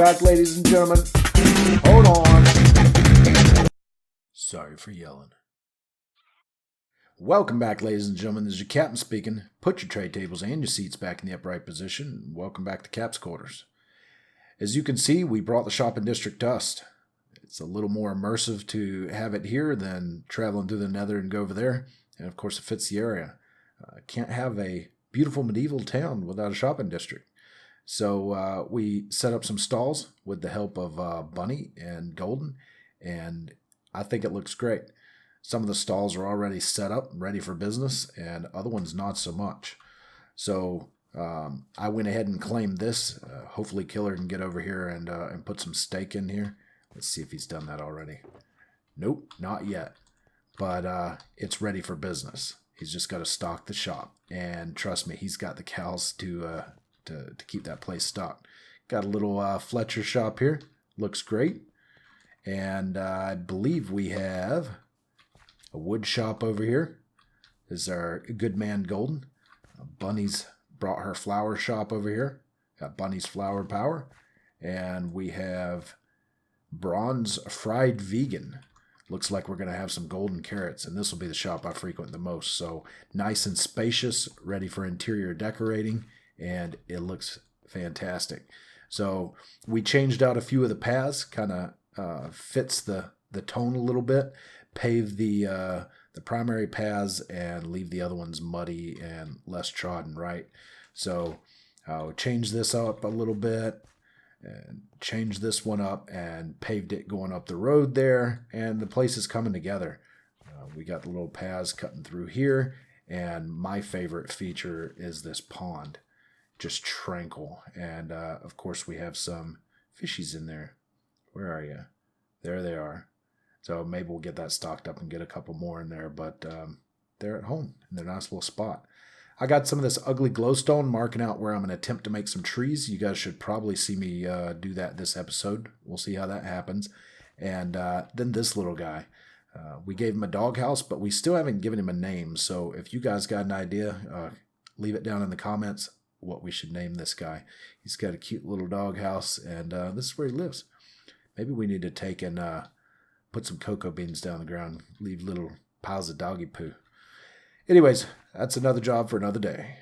back, ladies and gentlemen. Hold on. Sorry for yelling. Welcome back, ladies and gentlemen. This is your captain speaking. Put your tray tables and your seats back in the upright position. Welcome back to Cap's quarters. As you can see, we brought the shopping district to us. It's a little more immersive to have it here than traveling through the nether and go over there. And of course, it fits the area. Can't have a beautiful medieval town without a shopping district. So we set up some stalls with the help of Bunny and Golden, and I think it looks great. Some of the stalls are already set up, ready for business, and other ones not so much. So I went ahead and claimed this. Hopefully Killer can get over here and put some steak in here. Let's see if he's done that already. Nope, not yet. But it's ready for business. He's just got to stock the shop. And trust me, he's got the cows to keep that place stocked. Got a little Fletcher shop here. Looks great. And I believe we have a wood shop over here. This is our good man Golden. Bunny's brought her flower shop over here. Got Bunny's Flower Power. And we have Bronze Fried Vegan. Looks like we're going to have some golden carrots, and this will be the shop I frequent the most. So nice and spacious, ready for interior decorating, and it looks fantastic. So we changed out a few of the paths, kind of fits the tone a little bit, pave the primary paths and leave the other ones muddy and less trodden, right? So I'll change this up a little bit, and changed this one up and paved it going up the road there, and the place is coming together. We got the little paths cutting through here, and my favorite feature is this pond, just tranquil. And of course we have some fishies in there. Where are you? There they are. So maybe we'll get that stocked up and get a couple more in there, but they're at home in their nice little spot. I got some of this ugly glowstone marking out where I'm going to attempt to make some trees. You guys should probably see me do that this episode. We'll see how that happens. And then this little guy. We gave him a doghouse, but we still haven't given him a name. So if you guys got an idea, leave it down in the comments what we should name this guy. He's got a cute little doghouse, and this is where he lives. Maybe we need to take and put some cocoa beans down the ground, leave little piles of doggy poo. Anyways, that's another job for another day.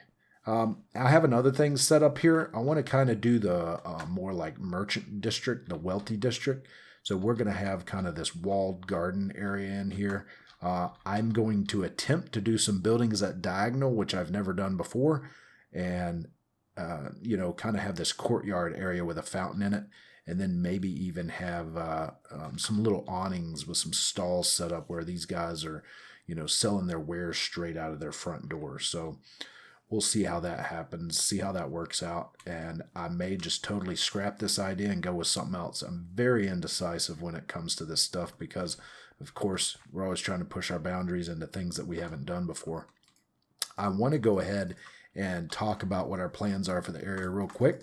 I have another thing set up here. I want to kind of do the more like merchant district, the wealthy district. So we're going to have kind of this walled garden area in here. I'm going to attempt to do some buildings at diagonal, which I've never done before. And, kind of have this courtyard area with a fountain in it. And then maybe even have some little awnings with some stalls set up where these guys are selling their wares straight out of their front door. So we'll see how that happens, see how that works out. And I may just totally scrap this idea and go with something else. I'm very indecisive when it comes to this stuff because, of course, we're always trying to push our boundaries into things that we haven't done before. I want to go ahead and talk about what our plans are for the area real quick.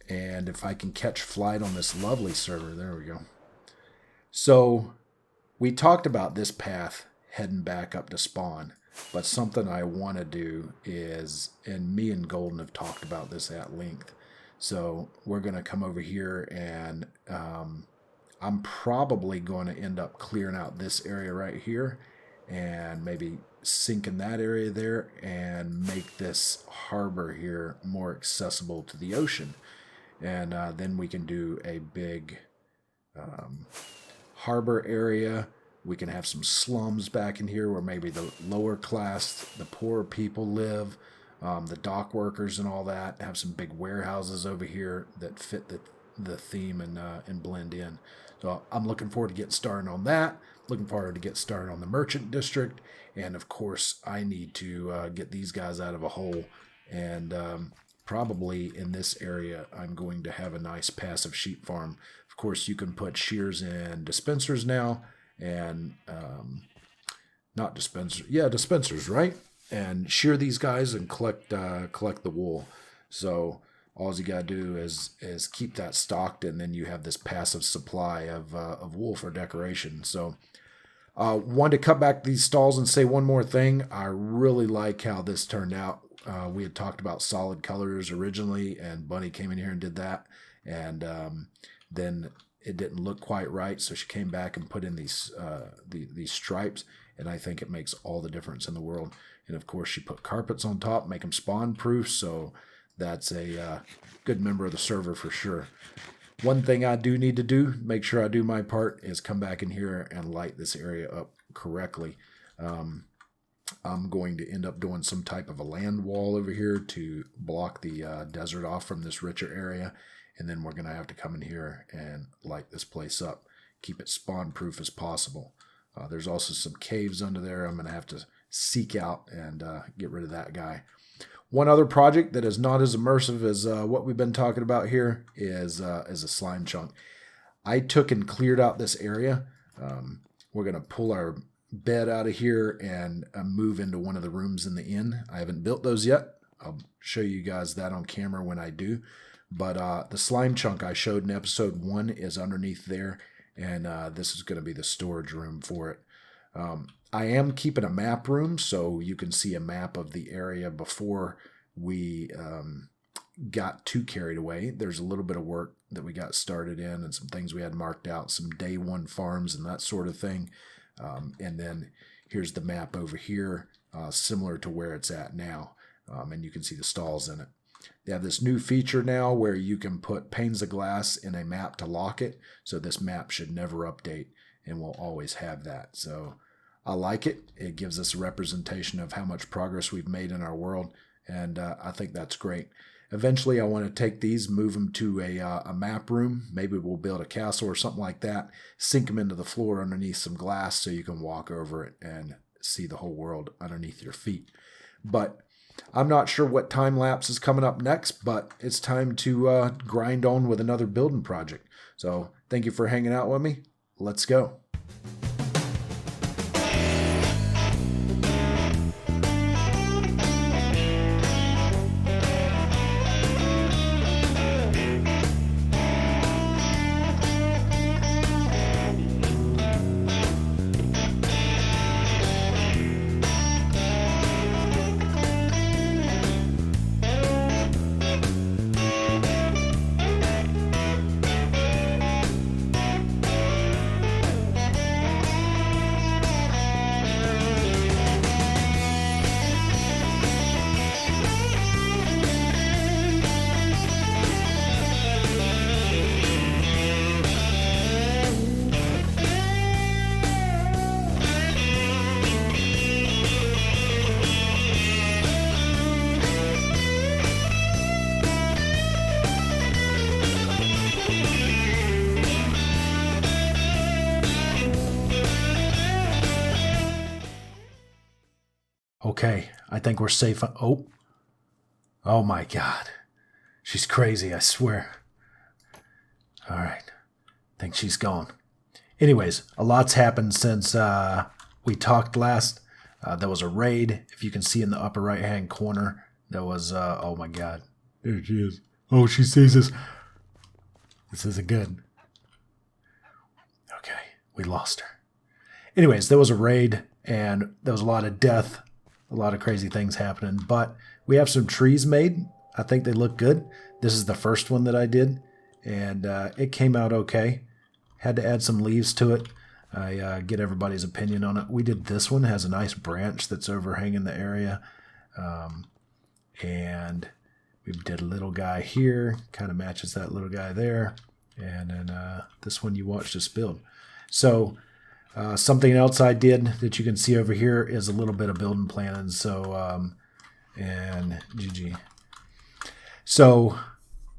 And if I can catch flight on this lovely server, there we go. So we talked about this path heading back up to spawn, but something I want to do is, and me and Golden have talked about this at length, so we're going to come over here and I'm probably going to end up clearing out this area right here and maybe sinking that area there and make this harbor here more accessible to the ocean. And then we can do a big harbor area. We can have some slums back in here where maybe the lower class, the poor people live, the dock workers and all that. Have some big warehouses over here that fit the theme and blend in. So I'm looking forward to getting started on that. Looking forward to get started on the merchant district. And of course, I need to get these guys out of a hole. And probably in this area, I'm going to have a nice passive sheep farm. Of course, you can put shears and dispensers now. And not dispensers, dispensers, right? And shear these guys and collect the wool. So all you gotta do is keep that stocked, and then you have this passive supply of wool for decoration. So wanted to cut back these stalls and say one more thing. I really like how this turned out. We had talked about solid colors originally, and Bunny came in here and did that. and then it didn't look quite right, so she came back and put in these stripes, and I think it makes all the difference in the world. And of course, she put carpets on top, make them spawn proof, so that's a good member of the server for sure. One thing I do need to do, make sure I do my part, is come back in here and light this area up correctly. I'm going to end up doing some type of a land wall over here to block the desert off from this richer area. And then we're going to have to come in here and light this place up. Keep it spawn proof as possible. There's also some caves under there I'm going to have to seek out and get rid of that guy. One other project that is not as immersive as what we've been talking about here is a slime chunk. I took and cleared out this area. We're going to pull our bed out of here and move into one of the rooms in the inn. I haven't built those yet. I'll show you guys that on camera when I do. But the slime chunk I showed in episode 1 is underneath there, and this is going to be the storage room for it. I am keeping a map room, so you can see a map of the area before we got too carried away. There's a little bit of work that we got started in and some things we had marked out, some day one farms and that sort of thing. And then here's the map over here, similar to where it's at now. And you can see the stalls in it. They have this new feature now where you can put panes of glass in a map to lock it. So this map should never update and will always have that. So I like it. It gives us a representation of how much progress we've made in our world. And I think that's great. Eventually, I want to take these, move them to a map room. Maybe we'll build a castle or something like that. Sink them into the floor underneath some glass so you can walk over it and see the whole world underneath your feet. But I'm not sure what time lapse is coming up next, but it's time to grind on with another building project. So thank you for hanging out with me. Let's go. Okay, I think we're safe. Oh my God. She's crazy, I swear. All right, I think she's gone. Anyways, a lot's happened since we talked last. There was a raid. If you can see in the upper right-hand corner, there was, oh my God. There she is. Oh, she sees us. This isn't good. Okay, we lost her. Anyways, there was a raid, and there was a lot of death. A lot of crazy things happening, but we have some trees made. I think they look good. This is the first one that I did, and it came out okay. Had to add some leaves to it. I get everybody's opinion on it. We did this one. It has a nice branch that's overhanging the area, and we did a little guy here. Kind of matches that little guy there, and then this one you watched us build. So something else I did that you can see over here is a little bit of building planning. So, and GG. So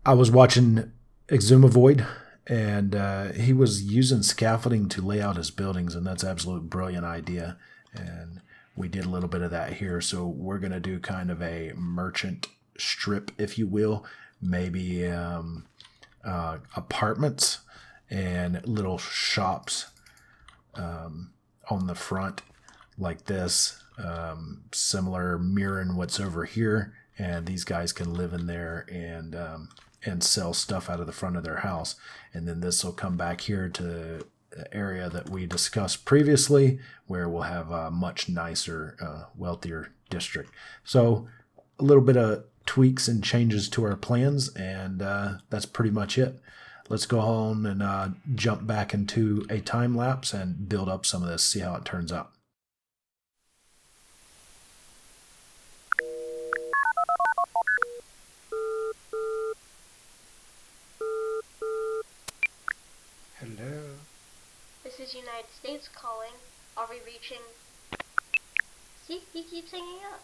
I was watching Exumavoid, and he was using scaffolding to lay out his buildings, and that's an absolute brilliant idea. And we did a little bit of that here. So we're going to do kind of a merchant strip, if you will, maybe apartments and little shops on the front like this, similar mirroring what's over here, and these guys can live in there and sell stuff out of the front of their house. And then this will come back here to the area that we discussed previously, where we'll have a much nicer, wealthier district. So a little bit of tweaks and changes to our plans, and that's pretty much it. Let's go on and jump back into a time lapse and build up some of this, see how it turns out. Hello. This is United States calling. Are we reaching? See, he keeps hanging up.